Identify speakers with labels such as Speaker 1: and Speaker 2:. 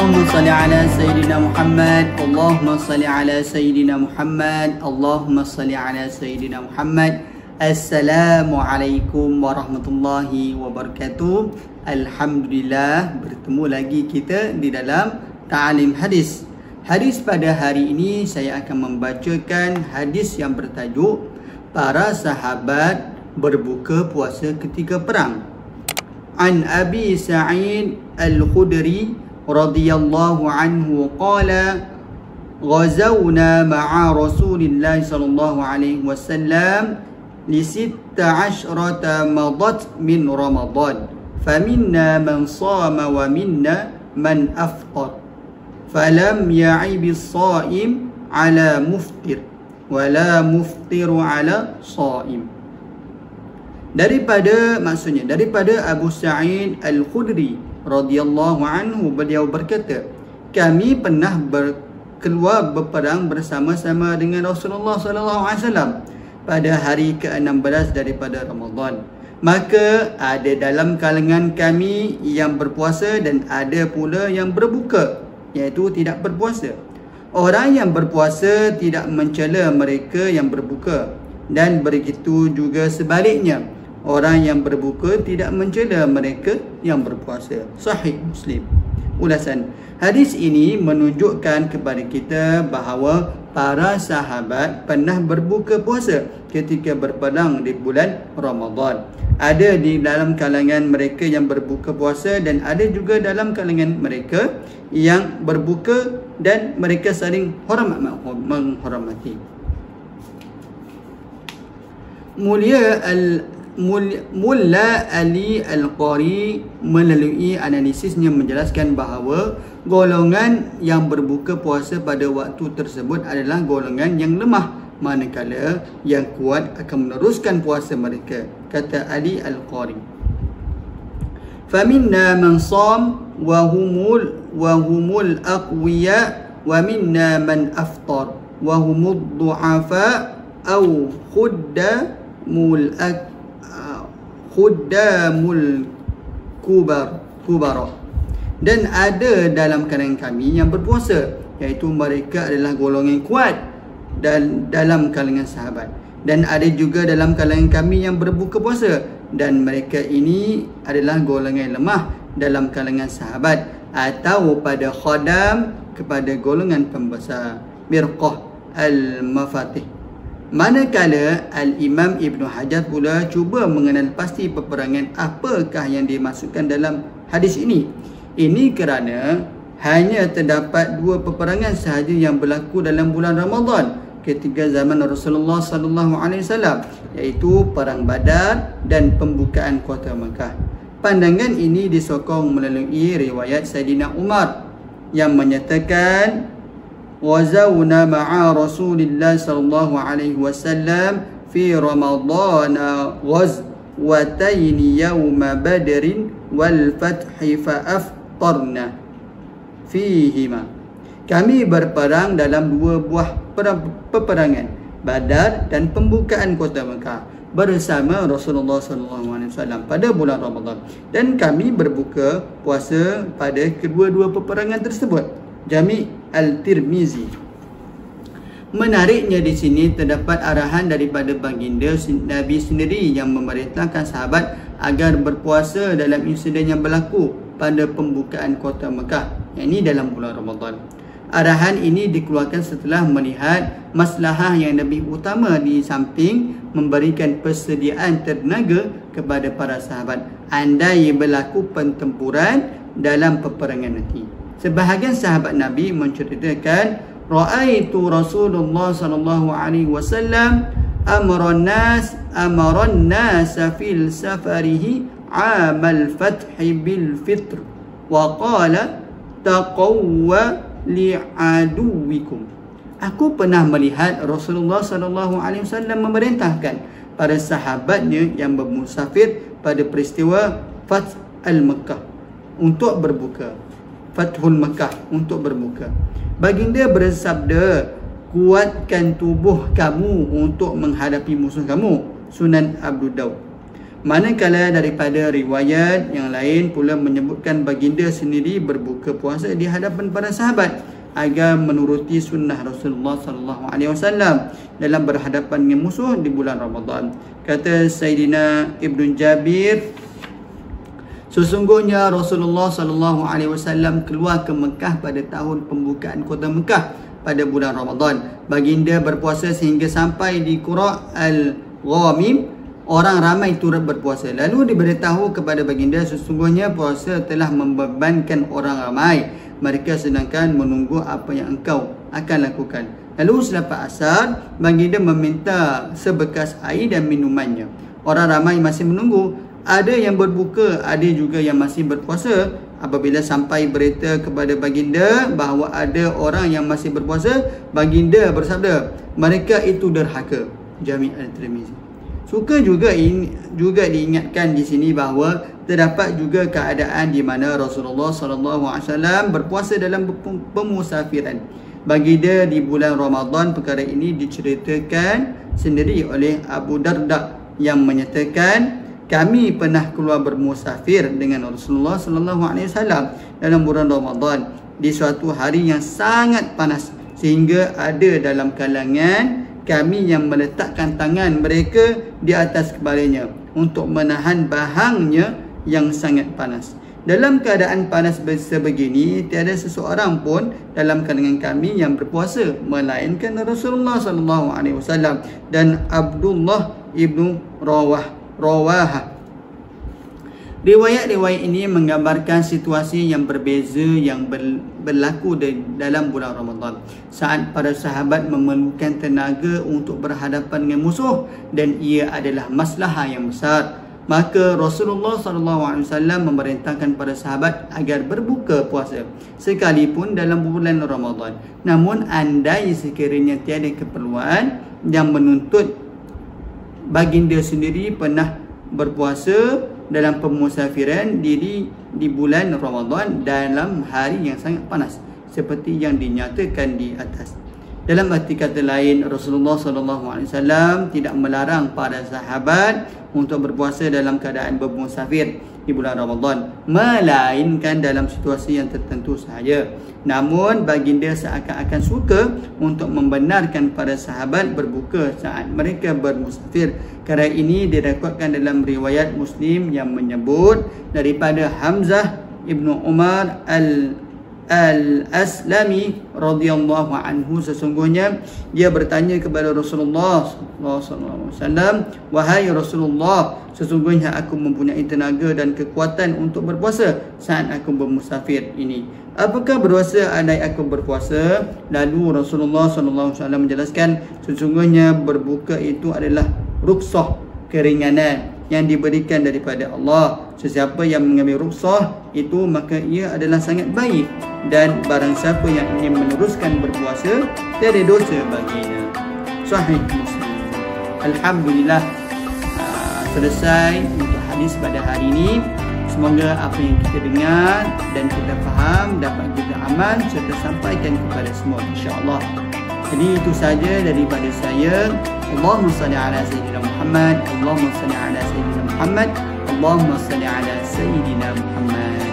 Speaker 1: Allahumma salli ala Sayyidina Muhammad. Allahumma salli ala Sayyidina Muhammad. Allahumma salli ala Sayyidina Muhammad. Assalamualaikum warahmatullahi wabarakatuh. Alhamdulillah, bertemu lagi kita di dalam Ta'lim Hadis. Hadis pada hari ini saya akan membacakan hadis yang bertajuk para sahabat berbuka puasa ketika perang. An Abi Sa'id Al-Khudri radhiyallahu anhu qala ghazawna ma'a Rasulillah sallallahu alaihi wasallam li 16 madat min Ramadan faminna man shama wa minna man afṭar falam ya'ib as-sha'im ala muftir wa la muftiru ala sha'im. Daripada Abu Sa'id Al-Khudri radhiyallahu anhu, beliau berkata, kami pernah keluar berperang bersama-sama dengan Rasulullah sallallahu alaihi wasallam pada hari ke-16 daripada Ramadan. Maka ada dalam kalangan kami yang berpuasa dan ada pula yang berbuka, iaitu tidak berpuasa. Orang yang berpuasa tidak mencela mereka yang berbuka, dan begitu juga sebaliknya, orang yang berbuka tidak mencela mereka yang berpuasa. Sahih Muslim. Ulasan hadis ini menunjukkan kepada kita bahawa para sahabat pernah berbuka puasa ketika berperang di bulan Ramadan. Ada di dalam kalangan mereka yang berbuka puasa dan ada juga dalam kalangan mereka yang berbuka dan mereka saling menghormati. Mulla Ali Al-Qari melalui analisisnya menjelaskan bahawa golongan yang berbuka puasa pada waktu tersebut adalah golongan yang lemah, manakala yang kuat akan meneruskan puasa mereka. Kata Ali Al-Qari, faminna man sham wa humul aqwiya wa minna man aftar wa humud du'afa aw khuddamul kubara. Dan ada dalam kalangan kami yang berpuasa, iaitu mereka adalah golongan kuat dan dalam kalangan sahabat, dan ada juga dalam kalangan kami yang berbuka puasa dan mereka ini adalah golongan lemah dalam kalangan sahabat, atau pada khadam kepada golongan pembesar mirqah al-mafatih. Manakala Al-Imam Ibn Hajar pula cuba mengenal pasti peperangan apakah yang dimaksudkan dalam hadis ini. Ini kerana hanya terdapat 2 peperangan sahaja yang berlaku dalam bulan Ramadan ketika zaman Rasulullah sallallahu alaihi wasallam, iaitu perang Badar dan pembukaan kota Mekah. Pandangan ini disokong melalui riwayat Sayyidina Umar yang menyatakan wazawna ma'a Rasulillah sallallahu alaihi wasallam fi Ramadan ghazwatain yawma Badrin wal fathi fa aftarna fihima. Kami berperang dalam 2 buah peperangan, Badar dan pembukaan kota Mekah, bersama Rasulullah sallallahu alaihi wasallam pada bulan Ramadan, dan kami berbuka puasa pada kedua-dua peperangan tersebut. Jami' Al-Tirmizi. Menariknya di sini terdapat arahan daripada baginda Nabi sendiri yang memerintahkan sahabat agar berpuasa dalam insiden yang berlaku pada pembukaan kota Mekah, yang ini dalam bulan Ramadan. Arahan ini dikeluarkan setelah melihat maslahah yang lebih utama di samping memberikan persediaan tenaga kepada para sahabat andai berlaku pertempuran dalam peperangan nanti. Sebahagian sahabat Nabi menceritakan, ra'aitu Rasulullah sallallahu alaihi wasallam amaran nas fil safarihi amal fathi bil fitr wa qala taqawwa li'aduwikum. Aku pernah melihat Rasulullah sallallahu alaihi wasallam memerintahkan para sahabatnya yang bermusafir pada peristiwa Fath al-Makkah untuk berbuka. Fathul Makkah untuk berbuka. Baginda bersabda, kuatkan tubuh kamu untuk menghadapi musuh kamu. Sunan Abu Daud. Manakala daripada riwayat yang lain pula menyebutkan baginda sendiri berbuka puasa di hadapan para sahabat agar menuruti sunnah Rasulullah sallallahu alaihi wasallam dalam berhadapan dengan musuh di bulan Ramadan. Kata Sayyidina Ibn Jabir, sesungguhnya Rasulullah sallallahu alaihi wasallam keluar ke Mekah pada tahun pembukaan kota Mekah pada bulan Ramadan. Baginda berpuasa sehingga sampai di Qura' al-Ghamim. Orang ramai turut berpuasa. Lalu diberitahu kepada baginda, sesungguhnya puasa telah membebankan orang ramai. Mereka sedangkan menunggu apa yang engkau akan lakukan. Lalu selepas asar, baginda meminta sebekas air dan minumannya. Orang ramai masih menunggu. Ada yang berbuka, ada juga yang masih berpuasa. Apabila sampai berita kepada baginda bahawa ada orang yang masih berpuasa, baginda bersabda, mereka itu derhaka. Jami' al-Tirmizi. Suka juga diingatkan di sini bahawa terdapat juga keadaan di mana Rasulullah SAW berpuasa dalam pemusafiran. Baginda di bulan Ramadan, perkara ini diceritakan sendiri oleh Abu Darda yang menyatakan, kami pernah keluar bermusafir dengan Rasulullah SAW dalam bulan Ramadan di suatu hari yang sangat panas, sehingga ada dalam kalangan kami yang meletakkan tangan mereka di atas kepalanya untuk menahan bahangnya yang sangat panas. Dalam keadaan panas sebegini, tiada seseorang pun dalam kalangan kami yang berpuasa melainkan Rasulullah SAW dan Abdullah ibnu Rawaha. Riwayat-riwayat ini menggambarkan situasi yang berbeza yang berlaku dalam bulan Ramadan, saat para sahabat memerlukan tenaga untuk berhadapan dengan musuh dan ia adalah maslahah yang besar. Maka Rasulullah SAW memerintahkan para sahabat agar berbuka puasa sekalipun dalam bulan Ramadan. Namun andai sekiranya tiada keperluan yang menuntut, baginda sendiri pernah berpuasa dalam pemusafiran diri di bulan Ramadan dalam hari yang sangat panas seperti yang dinyatakan di atas. Dalam arti kata lain, Rasulullah SAW tidak melarang para sahabat untuk berpuasa dalam keadaan bermusafir di bulan Ramadan, melainkan dalam situasi yang tertentu sahaja. Namun baginda seakan-akan suka untuk membenarkan para sahabat berbuka saat mereka bermusafir. Kerana ini direkodkan dalam riwayat Muslim yang menyebut daripada Hamzah ibnu Umar al-Aslami radhiyallahu anhu, sesungguhnya dia bertanya kepada Rasulullah SAW, wahai Rasulullah, sesungguhnya aku mempunyai tenaga dan kekuatan untuk berpuasa saat aku bermusafir ini. Apakah berdosa andai aku berpuasa? Lalu Rasulullah SAW menjelaskan, sesungguhnya berbuka itu adalah rukhsah, keringanan yang diberikan daripada Allah. Sesiapa yang mengambil rukhsah itu, maka ia adalah sangat baik, dan barang siapa yang ingin meneruskan berpuasa, tiada dosa baginya. Sahih Muslim. Alhamdulillah, selesai untuk hadis pada hari ini. Semoga apa yang kita dengar dan kita faham dapat kita amal serta sampaikan kepada semua, insya-Allah. Jadi itu saja daripada saya. Allahumma salli ala Sayyidina Muhammad, Allahumma salli ala Sayyidina Muhammad, Allahumma salli ala Sayyidina Muhammad.